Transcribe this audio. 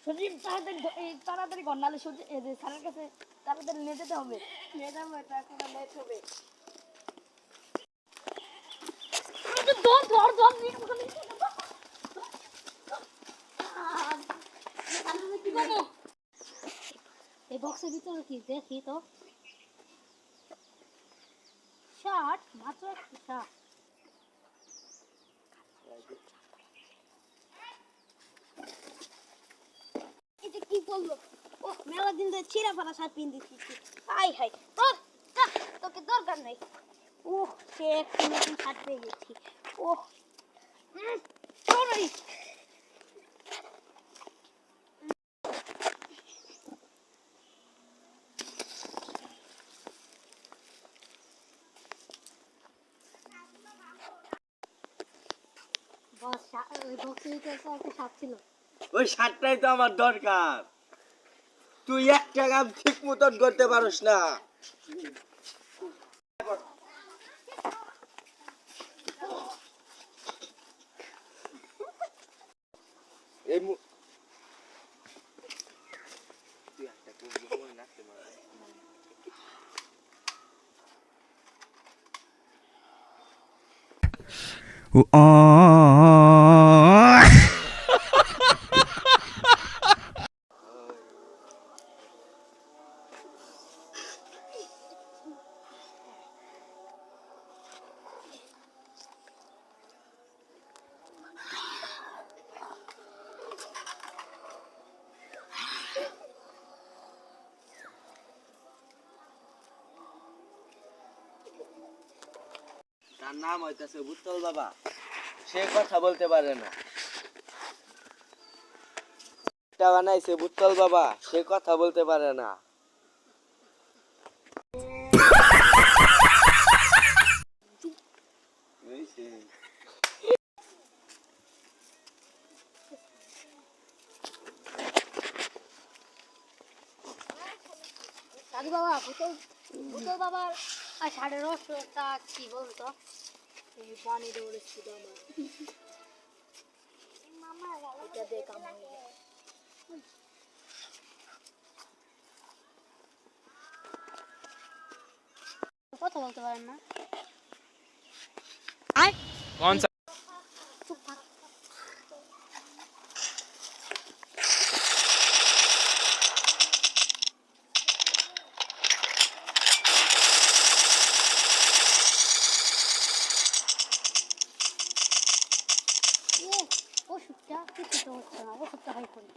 সজীব তাড়াতাড়ি ঘর নালে সজীব এই যে স্যারের কাছে তাড়াতাড়ি নিয়ে যেতে হবে। নিয়ে যাবো, এটা এখন লেট হবে। ধর ধর ধর কি করবো? এই বক্সের ভিতরে কি দেখি তো। শার্ট, মাত্র একটা শার্ট। এটা কি বললো? ও মেলা দিন ধরে ছিঁড়া ফাড়া শার্ট পিন দিচ্ছি। হাই হাই তোর তোকে দরকার নাই। ওহ সে একটা নতুন শার্ট পেয়ে গেছি। Oh sorry. বস ওই বক্সের ভিতরে একটা শার্ট ছিল। ওই শার্টটাই তো আমার দরকার। তুই একটা কাম ঠিক মতন করতে পারিস না। এই তুই একটা করবি নাচতে পারবি। তার নাম হইতেছে বুত্তল বাবা। সে কথা বলতে পারে না। এটা বানাইছে বুত্তল বাবা, সে কথা বলতে পারে না। দাদু বাবা বুতল বাবার শার্টের রহস্যটা কি বলতো? এই পানি দৌড়েছি আমার এটা দেখ আমার কথা বলতে পারেন না। कौन सा? চুপ থাক। ওষুধটা কিছু তো হচ্ছে না, ওষুধটা হাই করি।